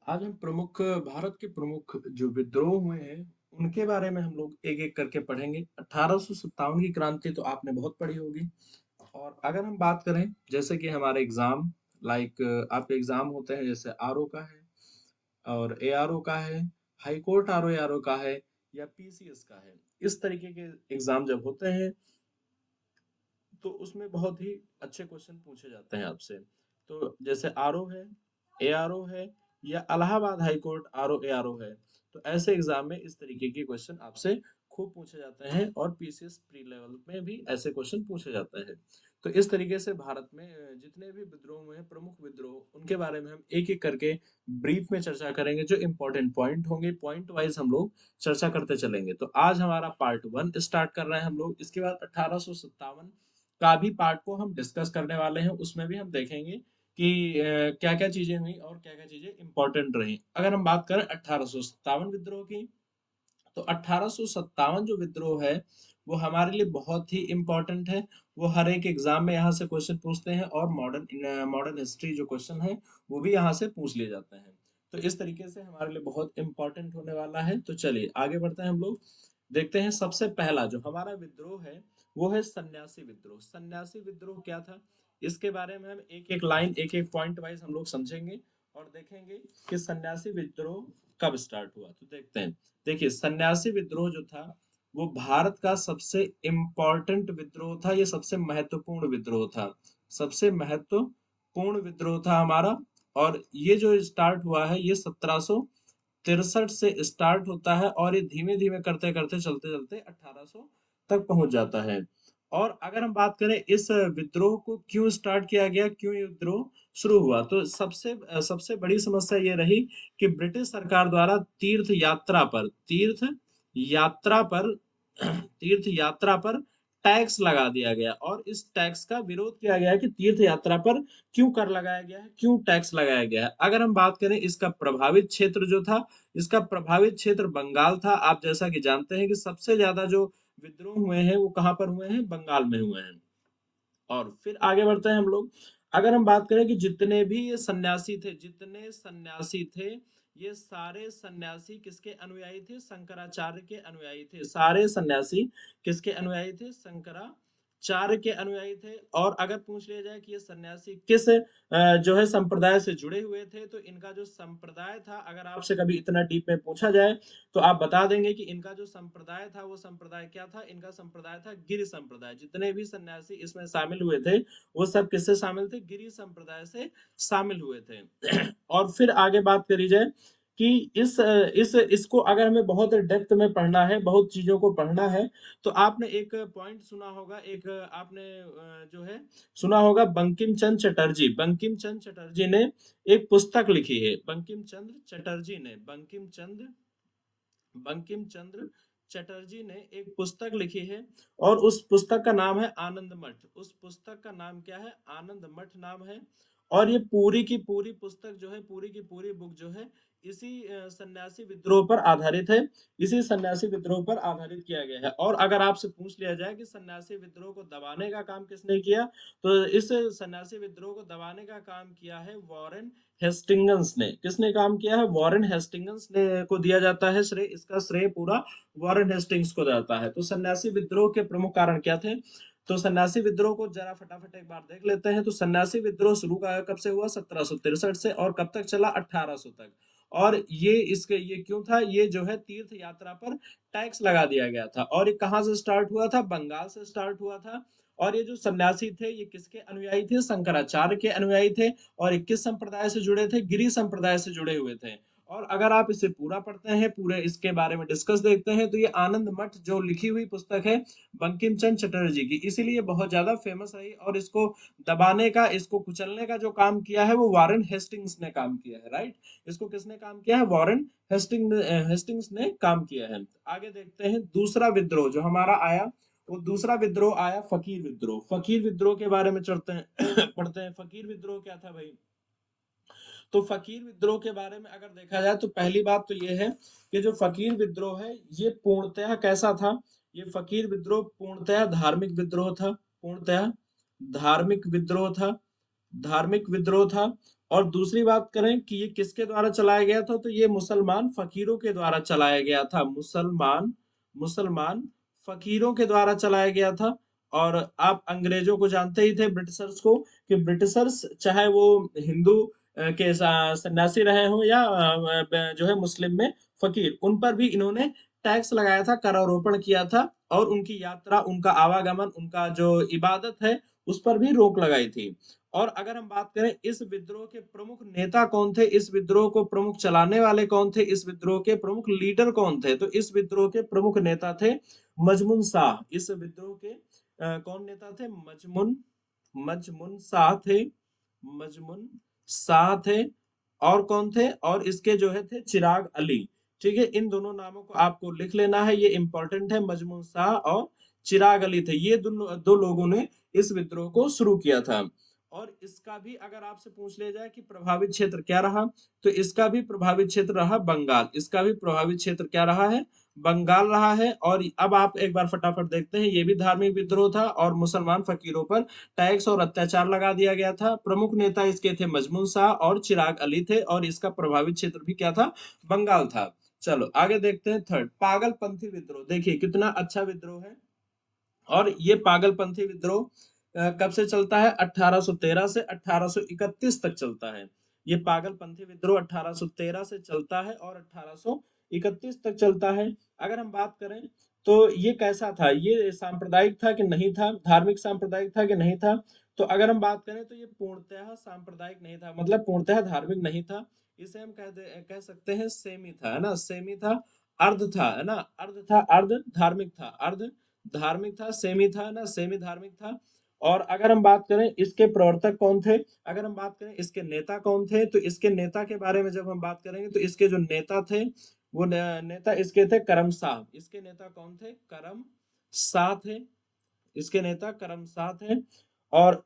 आज हम भारत के प्रमुख जो विद्रोह हुए हैं उनके बारे में हम लोग एक एक करके पढ़ेंगे। 1857 की क्रांति तो आपने बहुत पढ़ी होगी। और अगर हम बात करें जैसे कि हमारे एग्जाम आपके एग्जाम होते हैं, जैसे आरओ का है और एआरओ का है, हाई कोर्ट आरओ एआरओ का है या पीसीएस का है। इस तरीके के एग्जाम जब होते हैं तो उसमें बहुत ही अच्छे क्वेश्चन पूछे जाते हैं आपसे। तो जैसे आरओ है, एआरओ है या Allahabad high court RO ARO है, तो ऐसे एग्जाम में इस तरीके के क्वेश्चन आपसे खूब पूछे जाते हैं और पीसीएस प्री लेवल में भी ऐसे क्वेश्चन पूछे जाते हैं। तो इस तरीके से भारत में जितने भी विद्रोह हुए हैं, प्रमुख विद्रोह, उनके बारे में हम एक एक करके ब्रीफ में चर्चा करेंगे। जो इंपॉर्टेंट पॉइंट होंगे पॉइंट वाइज हम लोग चर्चा करते चलेंगे। तो आज हमारा पार्ट वन स्टार्ट कर रहे हैं हम लोग। इसके बाद 1857 का भी पार्ट को हम डिस्कस करने वाले हैं। उसमें भी हम देखेंगे कि क्या क्या चीजें हुई और क्या क्या चीजें इंपॉर्टेंट रही। अगर हम बात करें 1857 विद्रोह की, तो 1857 जो विद्रोह है वो हमारे लिए बहुत ही इम्पोर्टेंट है। वो हर एक एग्जाम में यहाँ से क्वेश्चन पूछते हैं और मॉडर्न मॉडर्न हिस्ट्री जो क्वेश्चन है वो भी यहाँ से पूछ लिए जाते हैं। तो इस तरीके से हमारे लिए बहुत इम्पोर्टेंट होने वाला है। तो चलिए आगे बढ़ते हैं हम लोग। देखते हैं सबसे पहला जो हमारा विद्रोह है वो है सन्यासी विद्रोह। सन्यासी विद्रोह क्या था, इसके बारे में हम एक एक लाइन एक एक पॉइंट वाइज हम लोग समझेंगे और देखेंगे कि सन्यासी विद्रोह कब स्टार्ट हुआ। तो देखते हैं। देखिए, सन्यासी विद्रोह जो था वो भारत का सबसे इम्पोर्टेंट विद्रोह था। ये सबसे महत्वपूर्ण विद्रोह था। सबसे महत्वपूर्ण विद्रोह था हमारा। और ये जो स्टार्ट हुआ है ये 1763 से स्टार्ट होता है और ये धीमे धीमे करते करते चलते चलते 1800 तक पहुंच जाता है। और अगर हम बात करें इस विद्रोह को क्यों स्टार्ट किया गया, क्यों ये विद्रोह शुरू हुआ, तो सबसे बड़ी समस्या ये रही कि ब्रिटिश सरकार द्वारा यात्रा पर तीर्थ यात्रा पर टैक्स लगा दिया गया। और इस टैक्स का विरोध किया गया कि तीर्थ यात्रा पर क्यों कर लगाया गया है, क्यों टैक्स लगाया गया है। अगर हम बात करें इसका प्रभावित क्षेत्र जो था, इसका प्रभावित क्षेत्र बंगाल था। आप जैसा कि जानते हैं कि सबसे ज्यादा जो विद्रोह हुए हैं वो कहाँ पर हुए हैं, बंगाल में हुए हैं। और फिर आगे बढ़ते हैं हम लोग। अगर हम बात करें कि जितने सन्यासी थे, ये सारे सन्यासी किसके अनुयायी थे, शंकराचार्य के अनुयायी थे। सारे सन्यासी किसके अनुयायी थे, शंकराचार्य के अनुयायी थे। और अगर पूछ लिया जाए कि ये सन्यासी किस जो है संप्रदाय से जुड़े हुए थे, तो इनका जो संप्रदाय था, अगर आपसे कभी इतना डीप में पूछा जाए तो आप बता देंगे कि इनका जो संप्रदाय था वो संप्रदाय क्या था। इनका संप्रदाय था गिरि संप्रदाय। जितने भी सन्यासी इसमें शामिल हुए थे वो सब किससे शामिल थे, गिरि संप्रदाय से शामिल हुए थे। और फिर आगे बात करी जाए कि इस इसको अगर हमें बहुत डेप्थ में पढ़ना है, बहुत चीजों को पढ़ना है, तो आपने एक पॉइंट सुना होगा, एक आपने जो है सुना होगा, बंकिम चंद्र चटर्जी ने एक पुस्तक लिखी है। बंकिम चंद्र चटर्जी ने एक पुस्तक लिखी है और उस पुस्तक का नाम है आनंद मठ। उस पुस्तक का नाम क्या है, आनंद मठ नाम है। और ये पूरी की पूरी पुस्तक जो है, पूरी की पूरी बुक जो है, इसी सन्यासी विद्रोह पर आधारित है। इसी सन्यासी विद्रोह पर आधारित किया गया है। और अगर आपसे पूछ लिया जाए कि सन्यासी विद्रोह को दबाने का काम किसने किया, तो इस सन्यासी विद्रोह को दबाने का काम किया है वॉरेन हेस्टिंगस ने। किसने काम किया है, वॉरेन हेस्टिंगस ने को दिया जाता है श्रेय। इसका श्रेय पूरा वॉरेन हेस्टिंग्स को जाता है। तो सन्यासी विद्रोह के प्रमुख कारण क्या थे, तो सन्यासी विद्रोह को जरा फटाफट एक बार देख लेते हैं। तो सन्यासी विद्रोह शुरू कब से हुआ, 1763 से, और कब तक चला, 1800 तक। और ये क्यों था, ये जो है तीर्थ यात्रा पर टैक्स लगा दिया गया था। और ये कहाँ से स्टार्ट हुआ था, बंगाल से स्टार्ट हुआ था। और ये जो सन्यासी थे ये किसके अनुयायी थे, शंकराचार्य के अनुयायी थे। और 21 संप्रदाय से जुड़े थे, गिरी संप्रदाय से जुड़े हुए थे। और अगर आप इसे पूरा पढ़ते हैं, पूरे इसके बारे में डिस्कस देखते हैं, तो ये आनंद मठ जो लिखी हुई पुस्तक है बंकिम चंद्र चटर्जी की, इसीलिए बहुत ज्यादा फेमस रही। और इसको दबाने का, इसको कुचलने का जो काम किया है वो वॉरेन हेस्टिंग्स ने काम किया है। राइट, इसको किसने काम किया है, वॉरेन हेस्टिंग्स ने काम किया है। आगे देखते हैं दूसरा विद्रोह जो हमारा आया, वो दूसरा विद्रोह आया फकीर विद्रोह। फकीर विद्रोह के बारे में चढ़ते हैं पढ़ते हैं। फकीर विद्रोह क्या था भाई, तो फकीर विद्रोह के बारे में अगर देखा जाए तो पहली बात तो ये है कि जो फकीर विद्रोह है ये पूर्णतः कैसा था, ये फकीर विद्रोह पूर्णतः धार्मिक विद्रोह था। पूर्णतः धार्मिक विद्रोह था। धार्मिक विद्रोह था। और दूसरी बात करें कि ये किसके द्वारा चलाया गया था, तो ये मुसलमान फकीरों के द्वारा चलाया गया था। मुसलमान मुसलमान फकीरों के द्वारा चलाया गया था। और आप अंग्रेजों को जानते ही थे, ब्रिटिशर्स को, कि ब्रिटिशर्स चाहे वो हिंदू के सन्यासी रहे हो या जो है मुस्लिम में फकीर, उन पर भी इन्होंने टैक्स लगाया था, करारोपण किया था, और उनकी यात्रा, उनका आवागमन, उनका जो इबादत है, उस पर भी रोक लगाई थी। और अगर हम बात करें इस विद्रोह के प्रमुख नेता कौन थे, इस विद्रोह को प्रमुख चलाने वाले कौन थे, इस विद्रोह के प्रमुख लीडर कौन थे, तो इस विद्रोह के प्रमुख नेता थे मजमुन शाह। इस विद्रोह के कौन नेता थे? मजमुन मजमुन शाह थे। मजमुन शाह थे। और कौन थे? और इसके जो है थे चिराग अली। ठीक है, इन दोनों नामों को आपको लिख लेना है, ये इंपॉर्टेंट है। मजमून शाह और चिराग अली थे, ये दो लोगों ने इस विद्रोह को शुरू किया था। और इसका भी अगर आपसे पूछ लिया जाए कि प्रभावित क्षेत्र क्या रहा, तो इसका भी प्रभावित क्षेत्र रहा बंगाल। इसका भी प्रभावित क्षेत्र क्या रहा है? बंगाल रहा है। और अब आप एक बार फटाफट देखते हैं, ये भी धार्मिक विद्रोह था और मुसलमान फकीरों पर टैक्स और अत्याचार लगा दिया गया था। प्रमुख नेता इसके थे मजमून शाह और चिराग अली थे, और इसका प्रभावित क्षेत्र भी क्या था? बंगाल था। चलो आगे देखते हैं। थर्ड, पागलपंथी विद्रोह। देखिए कितना अच्छा विद्रोह है। और ये पागलपंथी विद्रोह कब से चलता है? 1813 से 1831 तक चलता है। ये पागलपंथी विद्रोह 1813 से चलता है और 1831 तक चलता है। अगर हम बात करें तो ये कैसा था? ये सांप्रदायिक था कि नहीं था? धार्मिक सांप्रदायिक था कि नहीं था? तो अगर हम बात करें तो ये पूर्णतः सांप्रदायिक नहीं था, मतलब पूर्णतः धार्मिक नहीं था। इसे हम कह सकते हैं सेमी था, है ना? सेमी था, अर्ध था, है ना? अर्ध था, अर्ध धार्मिक था, अर्ध धार्मिक था, सेमी था ना, सेमी धार्मिक था। और अगर हम बात करें इसके प्रवर्तक कौन थे, अगर हम बात करें इसके नेता कौन थे, तो इसके नेता के बारे में जब हम बात करेंगे तो इसके जो नेता थे, वो नेता इसके थे करम शाह। इसके नेता कौन थे? करम शाह थे। इसके नेता करम शाह थे। और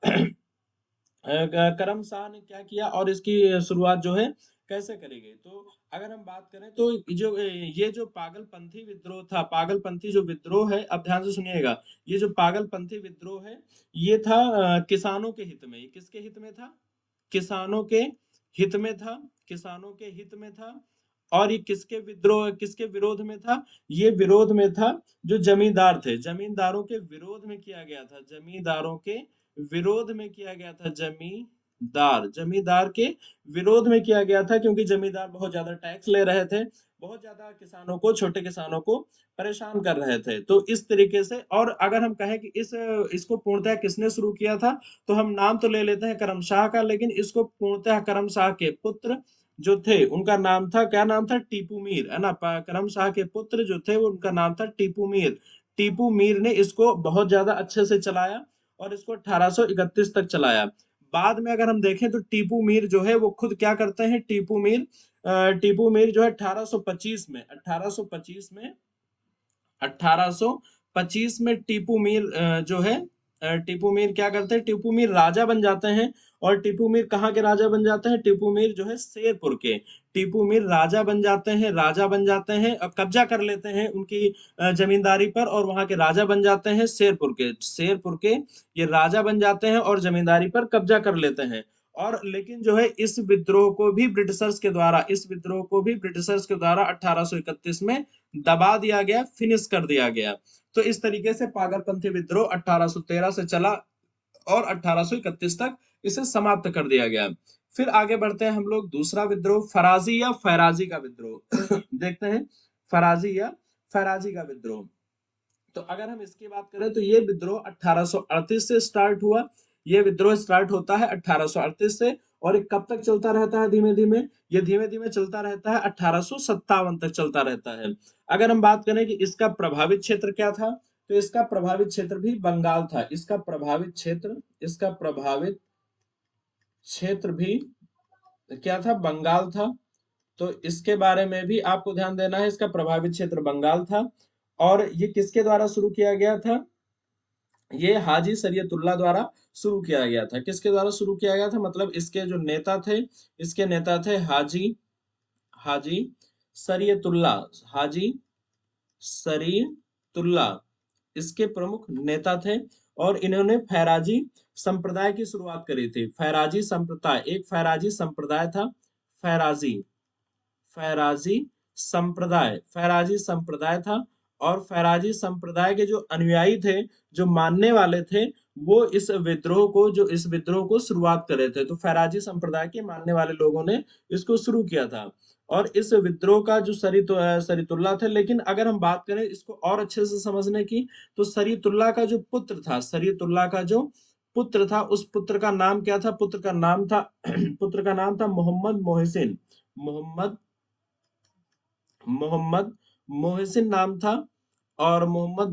करम शाह ने क्या किया और इसकी शुरुआत जो है कैसे करी गई, तो अगर हम बात करें तो जो ये जो पागलपंथी विद्रोह था, पागलपंथी जो विद्रोह है, अब ध्यान से सुनिएगा, ये जो पागलपंथी विद्रोह है, ये था किसानों के हित में। ये किसके हित में था? किसानों के हित में था। किसानों के हित में था। और ये किसके विद्रोह, किसके विरोध में था? ये विरोध में था जो जमींदार थे, जमींदारों के विरोध में किया गया था। जमींदारों के विरोध में किया गया था। जमींदार के विरोध में किया गया था, क्योंकि जमींदार बहुत ज्यादा टैक्स ले रहे थे, बहुत ज्यादा किसानों को, छोटे किसानों को परेशान कर रहे थे। तो इस तरीके से, और अगर हम कहें कि इसको पूर्णतः किसने शुरू किया था, तो हम नाम तो ले लेते हैं करम शाह का, लेकिन इसको पूर्णतः करम शाह के पुत्र जो थे, उनका नाम था, क्या नाम था? टीपू मीर, है ना? करम शाह के पुत्र जो थे वो, उनका नाम था टीपू मीर। टीपू मीर ने इसको बहुत ज्यादा अच्छे से चलाया और इसको 1831 तक चलाया। बाद में अगर हम देखें तो टीपू मीर जो है वो खुद क्या करते हैं? टीपू मीर जो है 1825 में टीपू मीर जो है टीपू मीर क्या करते हैं? टीपू मीर राजा बन जाते हैं। और टीपू मीर कहाँ के राजा बन जाते हैं? टीपू मीर जो है शेरपुर के। टीपू मीर राजा बन जाते हैं, राजा बन जाते हैं और कब्जा कर लेते हैं उनकी जमींदारी पर, और वहां के राजा बन जाते हैं शेरपुर के ये राजा बन जाते हैं और जमींदारी पर कब्जा कर लेते हैं। और लेकिन जो है इस विद्रोह को भी ब्रिटिशर्स के द्वारा 1831 में दबा दिया गया, फिनिश कर दिया गया। तो इस तरीके से पागलपंथी विद्रोह 1813 से चला और 1831 तक इसे समाप्त कर दिया गया। फिर आगे बढ़ते हैं हम लोग, दूसरा विद्रोह फराजी या फैराजी का विद्रोह देखते हैं। फराजी या फैराजी का विद्रोह, तो अगर हम इसकी बात करें तो ये विद्रोह 1838 से स्टार्ट हुआ। ये विद्रोह स्टार्ट होता है 1838 से, और ये कब तक चलता रहता है? धीमे धीमे ये धीमे धीमे चलता रहता है, 1857 तक चलता रहता है। अगर हम बात करें कि इसका प्रभावित क्षेत्र क्या था, तो इसका प्रभावित क्षेत्र भी बंगाल था। इसका प्रभावित क्षेत्र भी क्या था? बंगाल था। तो इसके बारे में भी आपको ध्यान देना है, इसका प्रभावित क्षेत्र बंगाल था। और ये किसके द्वारा शुरू किया गया था? ये हाजी शरीयतुल्लाह द्वारा शुरू किया गया था। किसके द्वारा शुरू किया गया था? मतलब इसके जो नेता थे, इसके नेता थे हाजी हाजी शरीयतुल्लाह। हाजी शरीयतुल्लाह इसके प्रमुख नेता थे। और इन्होंने फैराजी संप्रदाय की शुरुआत करी थी। फैराजी संप्रदाय, एक फैराजी संप्रदाय था, फैराजी फैराजी फैराजी संप्रदाय था। और फैराजी संप्रदाय के जो अनुयायी थे, जो मानने वाले थे, वो इस विद्रोह को शुरुआत कर रहे थे। तो फैराजी संप्रदाय के मानने वाले लोगों ने इसको शुरू किया था। और इस विद्रोह का जो सरीतुल्लाह थे, लेकिन अगर हम बात करें इसको और अच्छे से समझने की, तो सरीतुल्लाह का जो पुत्र था, सरीतुल्लाह का जो पुत्र था, उस पुत्र का नाम क्या था? पुत्र का नाम था पुत्र का नाम था मोहम्मद मोहसिन। मोहम्मद मोहम्मद मोहसिन नाम था। और मोहम्मद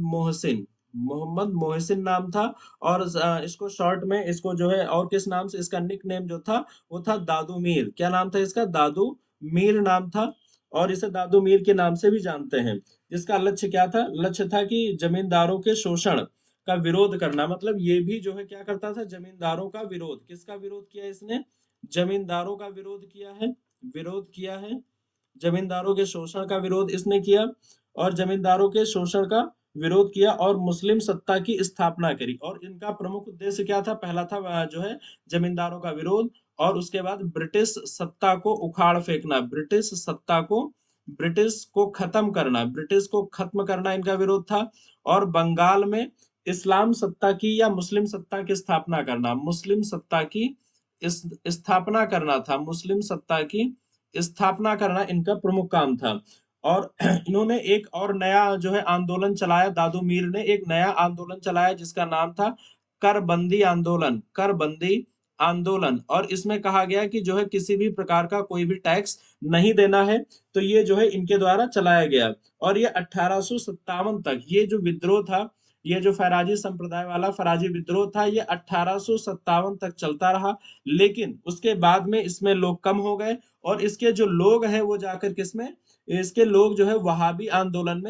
मोहसिन नाम था। और इसको शॉर्ट में, इसको जो है और किस नाम से, इसका निक नेम जो था वो था दादू मीर। क्या नाम था इसका? दादू मीर नाम था। और इसे दादू मीर के नाम से भी जानते हैं। जिसका लक्ष्य क्या था? लक्ष्य था कि जमींदारों के शोषण का विरोध करना। मतलब ये भी जो है क्या करता था? जमींदारों का विरोध। किसका विरोध किया इसने? जमींदारों का विरोध किया है। विरोध किया है जमींदारों के शोषण का विरोध इसने किया। और जमींदारों के शोषण का विरोध किया और मुस्लिम सत्ता की स्थापना करी। और इनका प्रमुख उद्देश्य क्या था? पहला था जो है जमींदारों का विरोध, और उसके बाद ब्रिटिश सत्ता को उखाड़ फेंकना, ब्रिटिश को खत्म करना, ब्रिटिश को खत्म करना इनका विरोध था। और बंगाल में इस्लाम सत्ता की या मुस्लिम सत्ता की स्थापना करना, मुस्लिम सत्ता की स्थापना करना था, मुस्लिम सत्ता की स्थापना करना इनका प्रमुख काम था। और इन्होंने एक और नया जो है आंदोलन चलाया, दादू मीर ने एक नया आंदोलन चलाया जिसका नाम था करबंदी आंदोलन। करबंदी आंदोलन। और इसमें कहा गया कि जो है किसी भी प्रकार का कोई भी टैक्स नहीं देना है। तो ये जो है इनके द्वारा चलाया गया। और ये 1857 तक ये जो विद्रोह था, ये जो फैराजी संप्रदाय वाला फराजी विद्रोह था, ये 1857 तक चलता रहा। लेकिन उसके बाद में इसमें लोग कम हो गए। और इसके जो लोग हैं वो जाकर किसमें, इसके लोग जो है वहाबी आंदोलन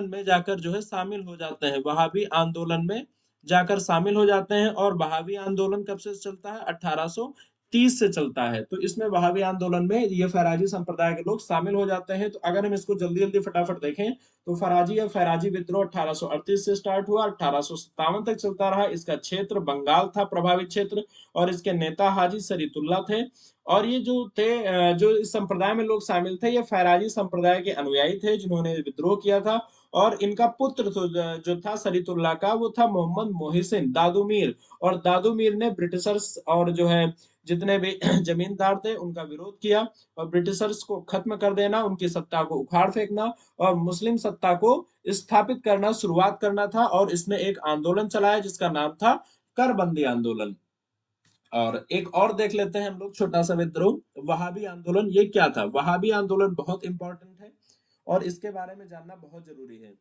में जाकर जो है शामिल हो जाते हैं, वहाबी आंदोलन में जाकर शामिल हो जाते हैं। और वहाबी आंदोलन कब से चलता है? 1830 से चलता है। तो इसमें वहाबी आंदोलन में ये फैराजी संप्रदाय के लोग शामिल हो जाते हैं। तो अगर हम इसको जल्दी जल्दी फटाफट देखें, तो फैराजी विद्रोह 1838 से स्टार्ट हुआ, 1857 तक चलता रहा। इसका क्षेत्र बंगाल था, प्रभावित क्षेत्र। और इसके नेता हाजी सरीतुल्ला थे। और ये जो थे जो इस संप्रदाय में लोग शामिल थे, ये फैराजी संप्रदाय के अनुयायी थे जिन्होंने विद्रोह किया था। और इनका पुत्र जो था सरीतुल्ला का, वो था मोहम्मद मोहसिन, दादू मीर। और दादू मीर ने ब्रिटिशर्स और जो है जितने भी जमींदार थे उनका विरोध किया, और ब्रिटिशर्स को खत्म कर देना, उनकी सत्ता को उखाड़ फेंकना और मुस्लिम सत्ता को स्थापित करना शुरुआत करना था। और इसने एक आंदोलन चलाया जिसका नाम था करबंदी आंदोलन। और एक और देख लेते हैं हम लोग छोटा सा विद्रोह, वहाबी आंदोलन। ये क्या था? वहाबी आंदोलन बहुत इंपॉर्टेंट है और इसके बारे में जानना बहुत जरूरी है।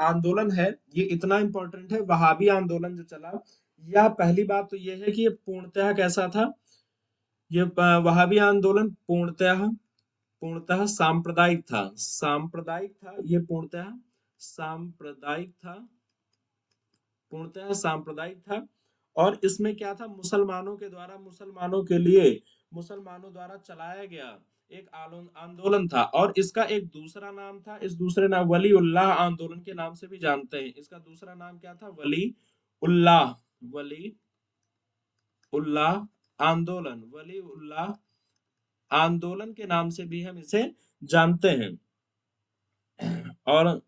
आंदोलन है, ये इतना इंपॉर्टेंट है, वहाबी आंदोलन जो चला। यह पहली बात तो ये है कि ये पूर्णतः कैसा था? ये वहाबी आंदोलन पूर्णतः सांप्रदायिक था। सांप्रदायिक था, ये सांप्रदायिक था पूर्णतः सांप्रदायिक था। और इसमें क्या था? मुसलमानों द्वारा चलाया गया एक आंदोलन था। और इसका एक दूसरा नाम था, इस दूसरे नाम वली उल्लाह आंदोलन के नाम से भी जानते हैं। इसका दूसरा नाम क्या था? उल्लाह वली उल्लाह वली उल्लाह आंदोलन के नाम से भी हम इसे जानते हैं। और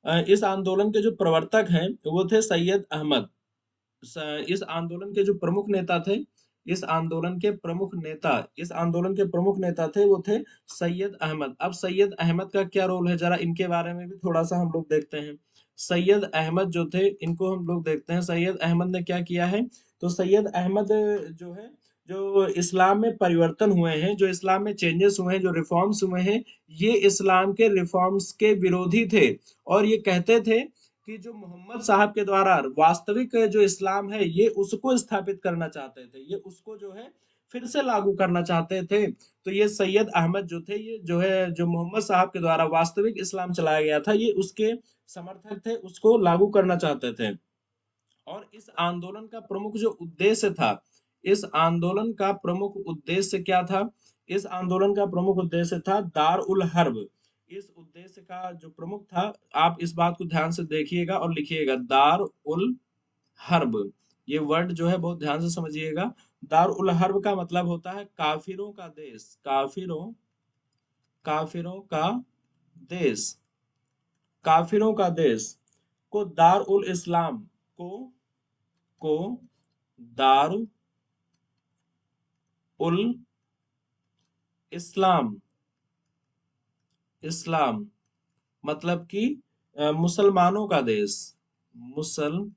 इस आंदोलन के जो प्रवर्तक हैं वो थे सैयद अहमद। इस आंदोलन के जो प्रमुख नेता थे, इस आंदोलन के प्रमुख नेता थे वो थे सैयद अहमद। अब सैयद अहमद का क्या रोल है, जरा इनके बारे में भी थोड़ा सा हम लोग देखते हैं। सैयद अहमद जो थे, इनको हम लोग देखते हैं सैयद अहमद ने क्या किया है। तो सैयद अहमद जो है, जो इस्लाम में परिवर्तन हुए हैं, जो इस्लाम में चेंजेस हुए हैं, जो रिफॉर्म्स हुए हैं, ये इस्लाम के रिफॉर्म्स के विरोधी थे। और ये कहते थे कि जो मोहम्मद साहब के द्वारा वास्तविक जो इस्लाम है, ये उसको स्थापित करना चाहते थे, ये उसको जो है फिर से लागू करना चाहते थे। तो ये सैयद अहमद जो थे, ये जो है जो मोहम्मद साहब के द्वारा वास्तविक इस्लाम चलाया गया था, ये उसके समर्थक थे, उसको लागू करना चाहते थे। और इस आंदोलन का प्रमुख जो उद्देश्य था, इस आंदोलन का प्रमुख उद्देश्य क्या था? इस आंदोलन का प्रमुख उद्देश्य था दार उल हर्ब। इस उद्देश्य का जो प्रमुख था, आप इस बात को ध्यान से देखिएगा और लिखिएगा, दार उल हर्ब। ये वर्ड जो है बहुत ध्यान से समझिएगा। दार उल हर्ब का मतलब होता है काफिरों का देश, काफिरों का देश, काफिरों का देश। को दार उल इस्लाम, को दार उल इस्लाम, इस्लाम मतलब कि मुसलमानों का देश, मुसलमानों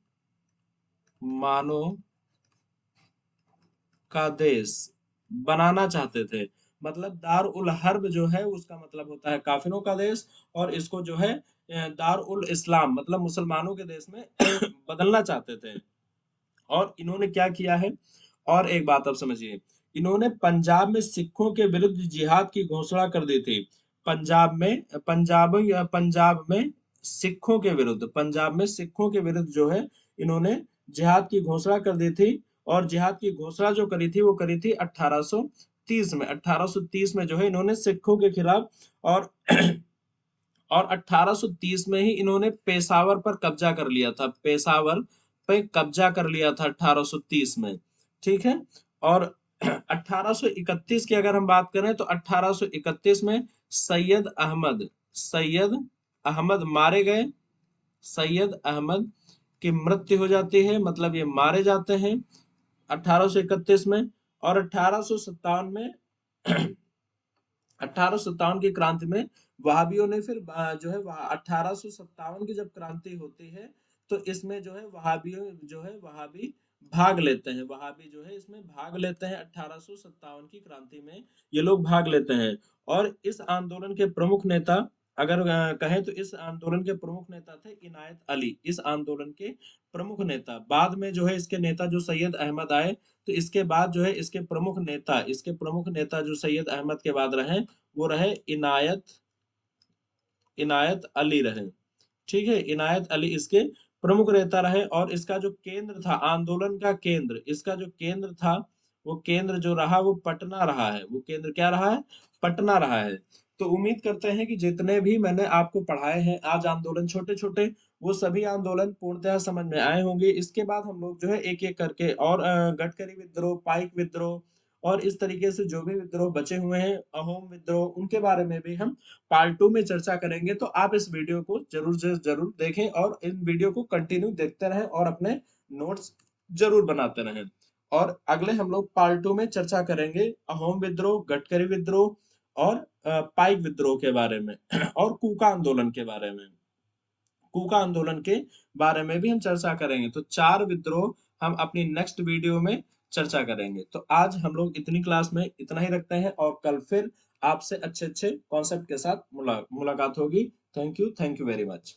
का देश बनाना चाहते थे। मतलब दार उल हर्ब जो है उसका मतलब होता है काफिरों का देश, और इसको जो है दार उल इस्लाम मतलब मुसलमानों के देश में बदलना चाहते थे। और इन्होंने क्या किया है, और एक बात आप समझिए, इन्होंने पंजाब में सिखों के विरुद्ध जिहाद की घोषणा कर दी थी। पंजाब में सिखों के विरुद्ध, पंजाब में सिखों के विरुद्ध जो है इन्होंने जिहाद की घोषणा कर दी थी। और जिहाद की घोषणा जो करी थी वो करी थी 1830 में। 1830 में जो है इन्होंने सिखों के खिलाफ, और और 1830 में ही इन्होंने पेशावर पर कब्जा कर लिया था, पेशावर पे कब्जा कर लिया था 1830 में। ठीक है। और 1831 की अगर हम बात करें तो 1831 में सैयद अहमद मारे गए, सैयद अहमद की मृत्यु हो जाती है, मतलब ये मारे जाते हैं 1831 में। और 1857 में 1857 की क्रांति में वहाबियों ने फिर जो है 1857 की जब क्रांति होती है तो इसमें जो है वहाबियों जो है वहाबी भाग लेते हैं, वहाबी जो है इसमें भाग लेते हैं। 1857 की क्रांति में ये लोग भाग लेते हैं। और इस आंदोलन के प्रमुख नेता, अगर कहें तो इस आंदोलन के प्रमुख नेता थे इनायत अली, इस आंदोलन के प्रमुख नेता। बाद में जो है इसके नेता जो सैयद अहमद आए, तो इसके बाद जो है इसके प्रमुख नेता जो सैयद अहमद के बाद रहे वो रहे इनायत अली रहे। ठीक है, इनायत अली इसके प्रमुख नेता रहे। और इसका जो केंद्र था, आंदोलन का केंद्र, इसका जो केंद्र था वो केंद्र जो रहा वो पटना रहा है, वो केंद्र क्या रहा है, पटना रहा है। तो उम्मीद करते हैं कि जितने भी मैंने आपको पढ़ाए हैं आज आंदोलन छोटे छोटे, वो सभी आंदोलन पूर्णतः समझ में आए होंगे। इसके बाद हम लोग जो है एक एक करके, और गडकरी विद्रोह, पाइक विद्रोह, और इस तरीके से जो भी विद्रोह बचे हुए हैं, अहोम विद्रोह, उनके बारे में भी हम पार्ट 2 में चर्चा करेंगे। तो आप इस वीडियो को जरूर से जरूर देखें और इन वीडियो को कंटिन्यू देखते रहें और अपने नोट्स जरूर बनाते रहें। और अगले हम लोग पार्ट 2 में चर्चा करेंगे अहोम विद्रोह, गडकरी विद्रोह, और पाइक विद्रोह के बारे में और कूका आंदोलन के बारे में, कूका आंदोलन के बारे में भी हम चर्चा करेंगे। तो 4 विद्रोह हम अपनी नेक्स्ट वीडियो में चर्चा करेंगे। तो आज हम लोग इतनी क्लास में इतना ही रखते हैं, और कल फिर आपसे अच्छे अच्छे कॉन्सेप्ट के साथ मुलाकात होगी। Thank you very much.